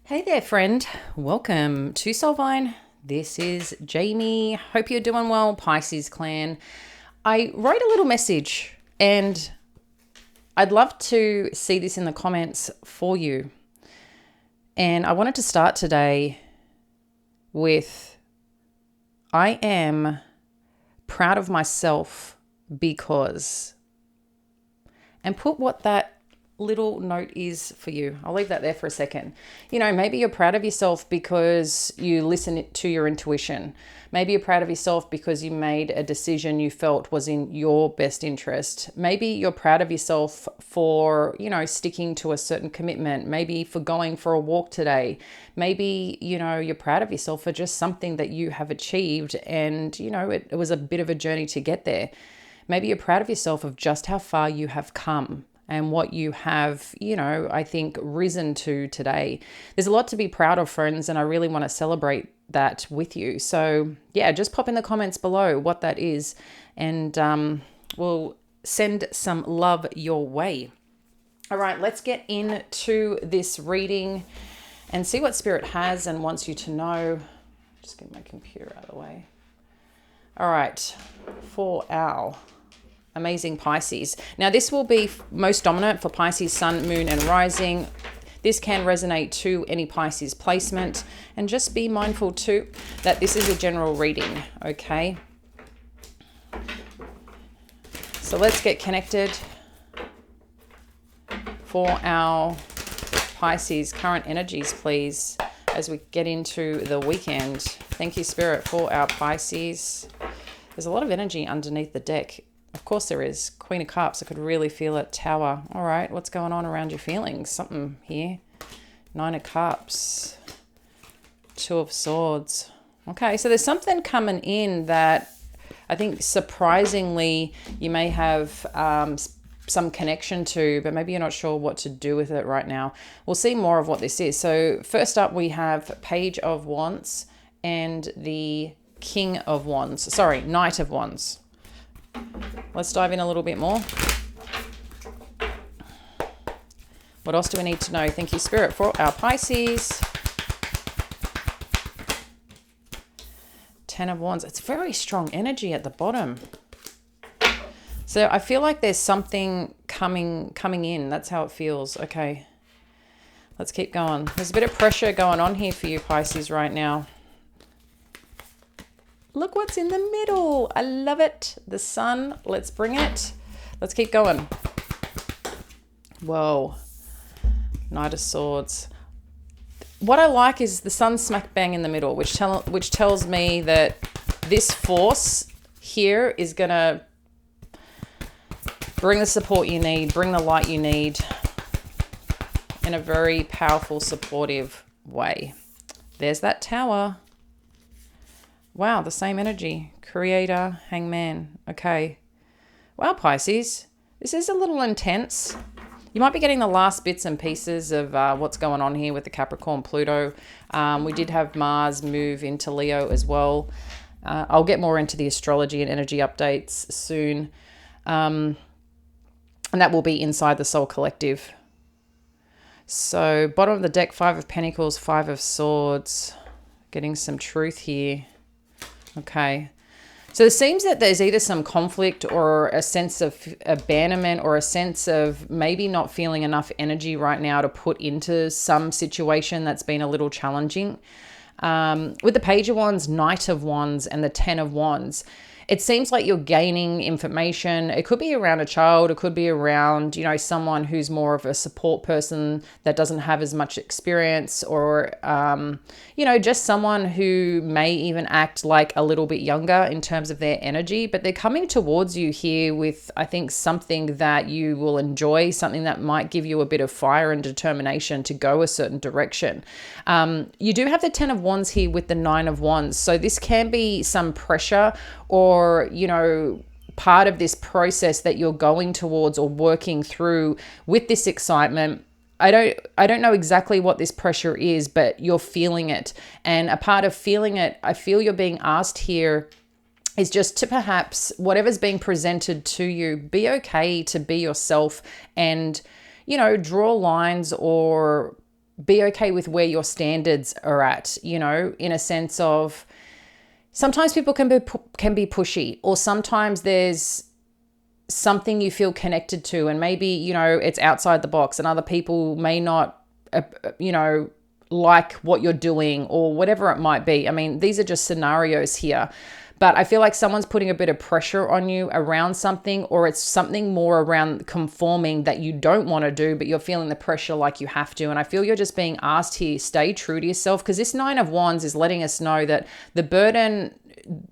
Hey there, friend. Welcome to Soulvine. This is Jamie. Hope you're doing well, Pisces clan. I wrote a little message and I'd love to see this in the comments for you. And I wanted to start today with I am proud of myself because, and put what that little note is for you. I'll leave that there for a second. You know, maybe you're proud of yourself because you listen to your intuition. Maybe you're proud of yourself because you made a decision you felt was in your best interest. Maybe you're proud of yourself for, sticking to a certain commitment. Maybe for going for a walk today. Maybe, you're proud of yourself for just something that you have achieved and, it was a bit of a journey to get there. Maybe you're proud of yourself of just how far you have come and what you have, I think risen to today. There's a lot to be proud of, friends, and I really want to celebrate that with you. So yeah, just pop in the comments below what that is, and we'll send some love your way. All right, let's get into this reading and see what Spirit has and wants you to know. Just get my computer out of the way. All right, for our amazing Pisces. Now, this will be most dominant for Pisces, Sun, Moon, and Rising. This can resonate to any Pisces placement. And just be mindful too that this is a general reading, okay? So let's get connected for our Pisces current energies, please, as we get into the weekend. Thank you, Spirit, for our Pisces. There's a lot of energy underneath the deck. Of course there is. Queen of Cups. I could really feel it. Tower. All right. What's going on around your feelings? Something here. Nine of Cups. Two of Swords. Okay. So there's something coming in that I think surprisingly you may have some connection to, but maybe you're not sure what to do with it right now. We'll see more of what this is. So first up we have Page of Wands and the King of Wands. Sorry, Knight of Wands. Let's dive in a little bit more. What else do we need to know? Thank you, Spirit, for our Pisces. Ten of Wands. It's very strong energy at the bottom. So I feel like there's something coming in. That's how it feels. Okay. Let's keep going. There's a bit of pressure going on here for you, Pisces, right now. Look what's in the middle. I love it. The sun. Let's bring it. Let's keep going. Whoa. Knight of Swords. What I like is the sun smack bang in the middle, which tells me that this force here is going to bring the support you need, bring the light you need in a very powerful, supportive way. There's that Tower. Wow, the same energy. Creator, Hangman. Okay. Wow, Pisces. This is a little intense. You might be getting the last bits and pieces of what's going on here with the Capricorn Pluto. We did have Mars move into Leo as well. I'll get more into the astrology and energy updates soon. And that will be inside the Soul Collective. So bottom of the deck, Five of Pentacles, Five of Swords. Getting some truth here. Okay. So it seems that there's either some conflict or a sense of abandonment or a sense of maybe not feeling enough energy right now to put into some situation that's been a little challenging. With the Page of Wands, Knight of Wands, and the Ten of Wands, it seems like you're gaining information. It could be around a child. It could be around, someone who's more of a support person that doesn't have as much experience, or, just someone who may even act like a little bit younger in terms of their energy, but they're coming towards you here with, I think, something that you will enjoy, something that might give you a bit of fire and determination to go a certain direction. You do have the Ten of Wands here with the Nine of Wands. So this can be some pressure or, part of this process that you're going towards or working through with this excitement. I don't know exactly what this pressure is, but you're feeling it. And a part of feeling it, I feel you're being asked here, is just to perhaps, whatever's being presented to you, be okay to be yourself and, draw lines or be okay with where your standards are at, you know, in a sense of sometimes people can be pushy, or sometimes there's something you feel connected to, and maybe, you know, it's outside the box and other people may not, you know, like what you're doing or whatever it might be. I mean, these are just scenarios here. But I feel like someone's putting a bit of pressure on you around something, or it's something more around conforming that you don't want to do, but you're feeling the pressure like you have to. And I feel you're just being asked here, stay true to yourself, because this Nine of Wands is letting us know that the burden,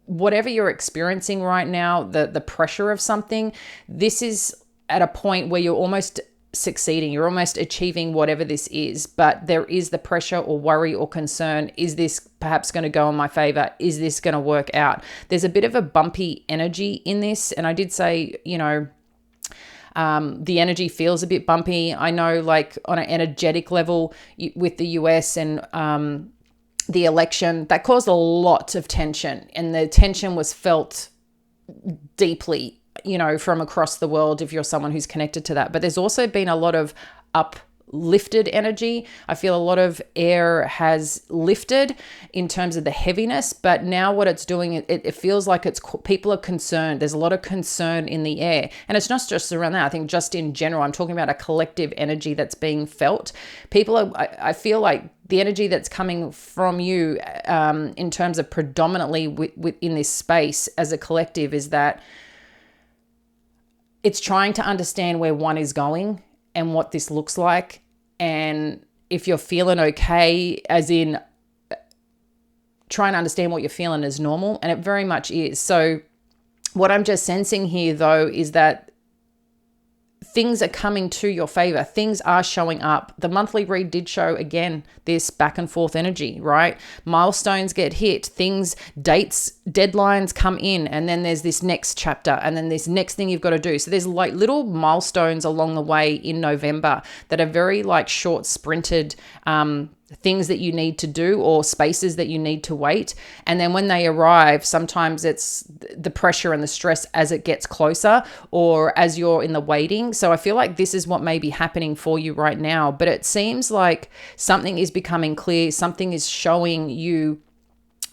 whatever you're experiencing right now, the pressure of something, this is at a point where you're almost succeeding, you're almost achieving whatever this is, but there is the pressure or worry or concern. Is this perhaps going to go in my favor? Is this going to work out? There's a bit of a bumpy energy in this. And I did say, you know, the energy feels a bit bumpy. I know, like on an energetic level with the US and the election, that caused a lot of tension, and the tension was felt deeply, you know, from across the world if you're someone who's connected to that. But there's also been a lot of uplifted energy. I feel a lot of air has lifted in terms of the heaviness, but now what it's doing, it feels like people are concerned. There's a lot of concern in the air, and it's not just around that. I think just in general, I'm talking about a collective energy that's being felt. I feel like the energy that's coming from you in terms of predominantly within this space as a collective is that it's trying to understand where one is going and what this looks like. And if you're feeling okay, as in trying to understand what you're feeling is normal, and it very much is. So what I'm just sensing here, though, is that things are coming to your favor. Things are showing up. The monthly read did show, again, this back and forth energy, right? Milestones get hit, things, dates, deadlines come in, and then there's this next chapter, and then this next thing you've got to do. So there's like little milestones along the way in November that are very like short sprinted things that you need to do, or spaces that you need to wait. And then when they arrive, sometimes it's the pressure and the stress as it gets closer, or as you're in the waiting. So I feel like this is what may be happening for you right now, but it seems like something is becoming clear. Something is showing you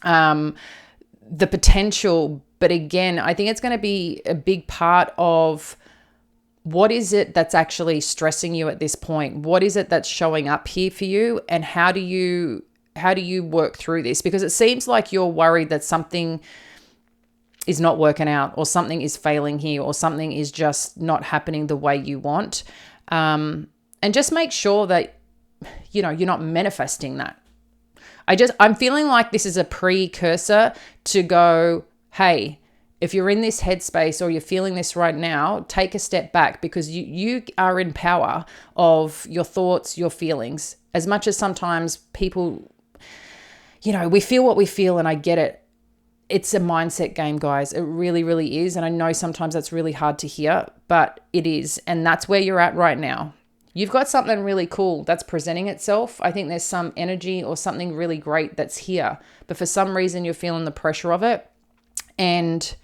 the potential. But again, I think it's going to be a big part of what is it that's actually stressing you at this point? What is it that's showing up here for you? And how do you work through this? Because it seems like you're worried that something is not working out, or something is failing here, or something is just not happening the way you want. And just make sure that, you know, you're not manifesting that. I'm feeling like this is a precursor to go, hey, if you're in this headspace or you're feeling this right now, take a step back, because you are in power of your thoughts, your feelings. As much as sometimes people, you know, we feel what we feel, and I get it. It's a mindset game, guys. It really, really is. And I know sometimes that's really hard to hear, but it is. And that's where you're at right now. You've got something really cool that's presenting itself. I think there's some energy or something really great that's here, but for some reason you're feeling the pressure of it. And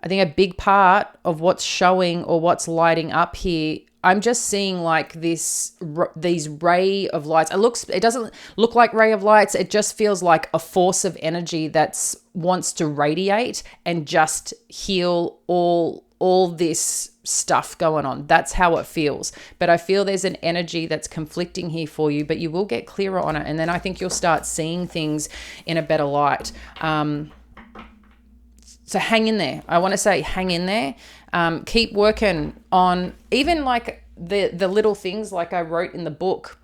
I think a big part of what's showing or what's lighting up here, I'm just seeing like these ray of lights. It doesn't look like ray of lights. It just feels like a force of energy that wants to radiate and just heal all this stuff going on. That's how it feels. But I feel there's an energy that's conflicting here for you, but you will get clearer on it. And then I think you'll start seeing things in a better light. So hang in there. I want to say hang in there. Keep working on even like the little things like I wrote in the book.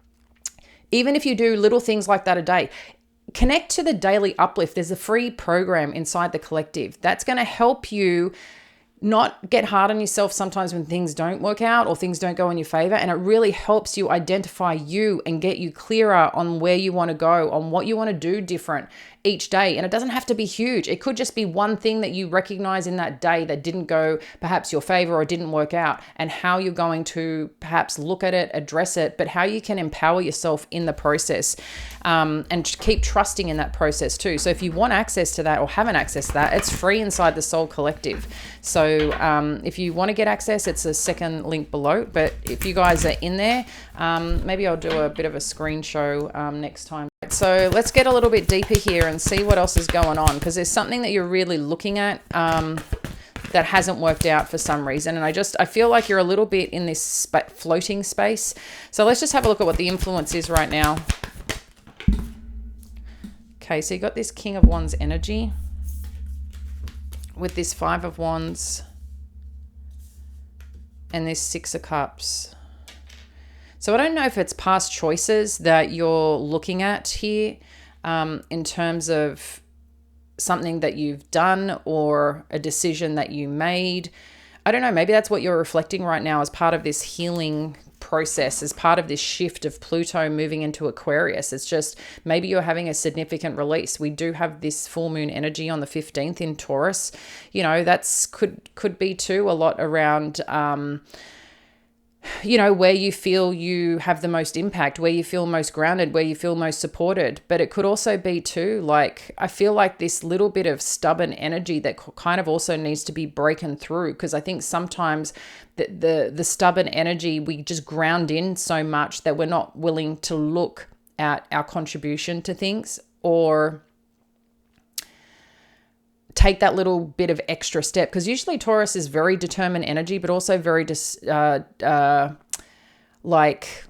Even if you do little things like that a day, connect to the daily uplift. There's a free program inside the collective that's going to help you not get hard on yourself sometimes when things don't work out or things don't go in your favor. And it really helps you identify you and get you clearer on where you want to go, on what you want to do different. each day. And it doesn't have to be huge. It could just be one thing that you recognize in that day that didn't go perhaps your favor or didn't work out, and how you're going to perhaps look at it, address it, but how you can empower yourself in the process, and keep trusting in that process too. So if you want access to that or haven't access to that, it's free inside the Soul Collective. So if you want to get access, it's a second link below. But if you guys are in there, maybe I'll do a bit of a screen show next time. So let's get a little bit deeper here and see what else is going on, because there's something that you're really looking at that hasn't worked out for some reason. And I feel like you're a little bit in this floating space. So let's just have a look at what the influence is right now. Okay, so you got this King of Wands energy with this Five of Wands and this Six of Cups. So I don't know if it's past choices that you're looking at here, in terms of something that you've done or a decision that you made. I don't know, maybe that's what you're reflecting right now as part of this healing process, as part of this shift of Pluto moving into Aquarius. It's just maybe you're having a significant release. We do have this full moon energy on the 15th in Taurus. You know, that's could be too a lot around you know, where you feel you have the most impact, where you feel most grounded, where you feel most supported. But it could also be too, like, I feel like this little bit of stubborn energy that kind of also needs to be broken through, because I think sometimes the stubborn energy, we just ground in so much that we're not willing to look at our contribution to things, or take that little bit of extra step. Because usually Taurus is very determined energy, but also very like,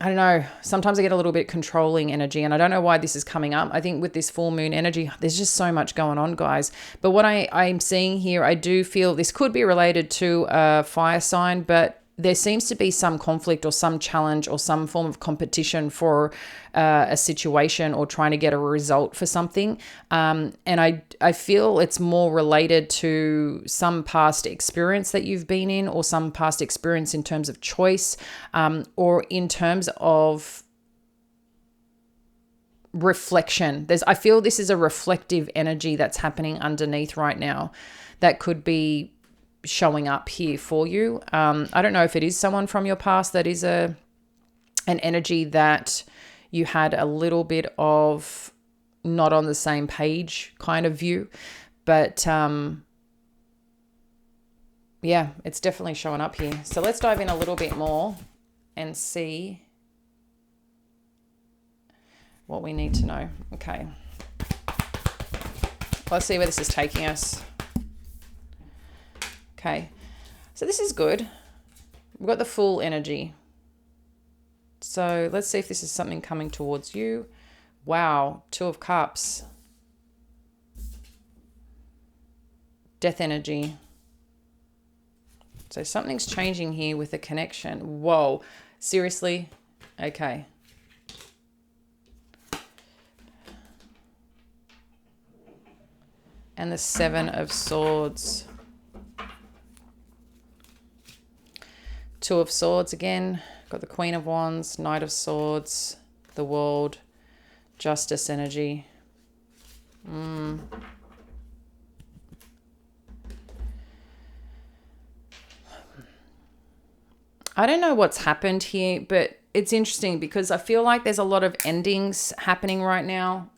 I don't know, sometimes I get a little bit controlling energy, and I don't know why this is coming up. I think with this full moon energy, there's just so much going on, guys. But what I'm seeing here, I do feel this could be related to a fire sign, but there seems to be some conflict or some challenge or some form of competition for a situation, or trying to get a result for something. And I feel it's more related to some past experience that you've been in, or some past experience in terms of choice, or in terms of reflection. I feel this is a reflective energy that's happening underneath right now that could be showing up here for you. I don't know if it is someone from your past that is an energy that you had a little bit of not on the same page kind of view, but yeah, it's definitely showing up here. So let's dive in a little bit more and see what we need to know. Okay, let's see where this is taking us. Okay, so this is good. We've got the full energy. So let's see if this is something coming towards you. Wow, Two of Cups. Death energy. So something's changing here with a connection. Whoa, seriously? Okay. And the Seven of Swords. Two of Swords again. Got the Queen of Wands, Knight of Swords, the World, Justice energy. I don't know what's happened here, but it's interesting because I feel like there's a lot of endings happening right now.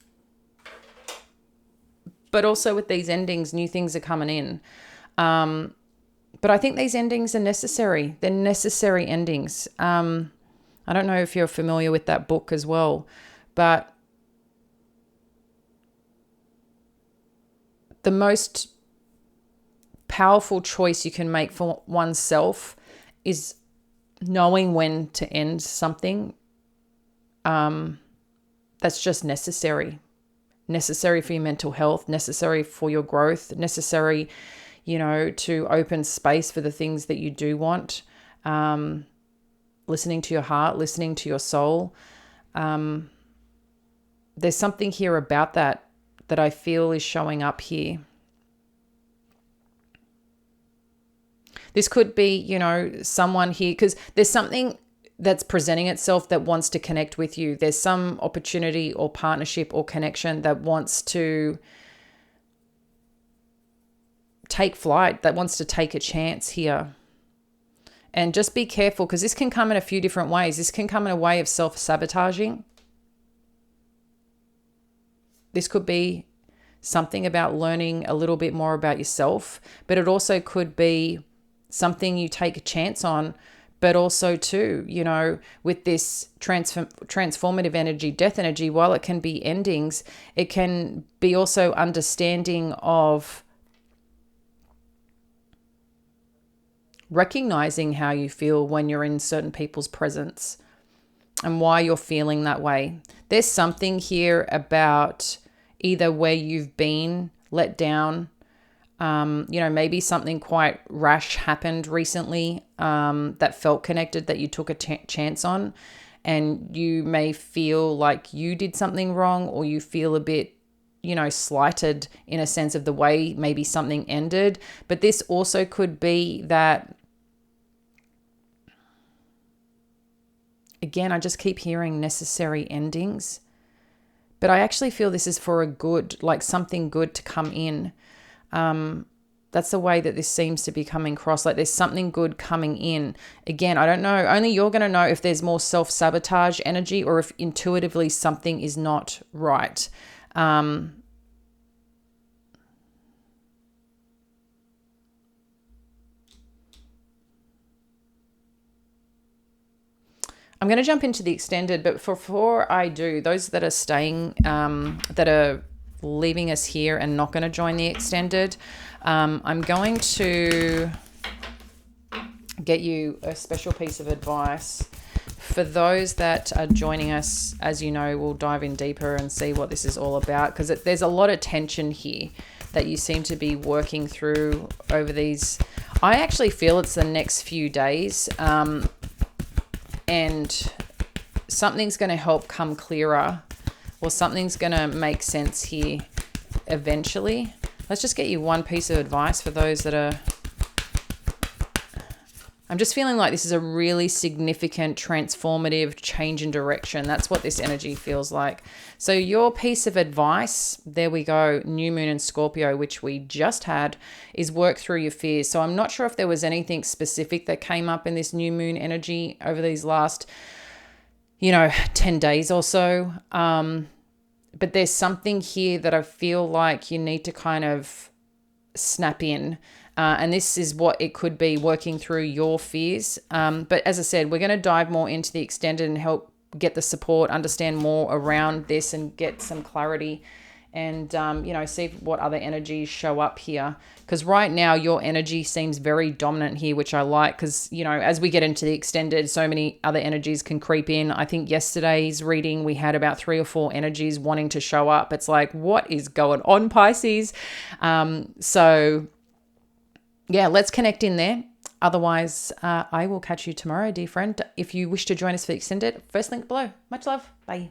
But also with these endings, new things are coming in. But I think these endings are necessary. They're necessary endings. I don't know if you're familiar with that book as well, but the most powerful choice you can make for oneself is knowing when to end something. That's just necessary. Necessary for your mental health, necessary for your growth, necessary, you know, to open space for the things that you do want. Listening to your heart, listening to your soul. There's something here about that I feel is showing up here. This could be, you know, someone here, because there's something that's presenting itself that wants to connect with you. There's some opportunity or partnership or connection that wants to take flight, that wants to take a chance here. And just be careful, because this can come in a few different ways. This can come in a way of self-sabotaging. This could be something about learning a little bit more about yourself, but it also could be something you take a chance on, but also too, you know, with this transformative energy, death energy, while it can be endings, it can be also understanding of recognizing how you feel when you're in certain people's presence and why you're feeling that way. There's something here about either where you've been let down, you know, maybe something quite rash happened recently that felt connected, that you took a chance on, and you may feel like you did something wrong, or you feel a bit, you know, slighted in a sense of the way maybe something ended. But this also could be that, again, I just keep hearing necessary endings, but I actually feel this is for a good, like something good to come in. That's the way that this seems to be coming across. Like there's something good coming in. Again, I don't know. Only you're going to know if there's more self-sabotage energy or if intuitively something is not right. I'm going to jump into the extended, but before I do, those that are staying, that are leaving us here and not going to join the extended, I'm going to get you a special piece of advice. For those that are joining us, as you know, we'll dive in deeper and see what this is all about, because there's a lot of tension here that you seem to be working through over these. I actually feel it's the next few days. And something's going to help come clearer, or something's going to make sense here eventually. Let's just get you one piece of advice for those that are... I'm just feeling like this is a really significant, transformative change in direction. That's what this energy feels like. So your piece of advice, there we go, New Moon in Scorpio, which we just had, is work through your fears. So I'm not sure if there was anything specific that came up in this New Moon energy over these last, 10 days or so. But there's something here that I feel like you need to kind of snap in. And this is what it could be, working through your fears. But as I said, we're going to dive more into the extended and help get the support, understand more around this and get some clarity and, see what other energies show up here. Because right now your energy seems very dominant here, which I like, because, as we get into the extended, so many other energies can creep in. I think yesterday's reading, we had about 3 or 4 energies wanting to show up. It's like, what is going on, Pisces? Yeah, let's connect in there. Otherwise, I will catch you tomorrow, dear friend. If you wish to join us for the extended, first link below. Much love. Bye.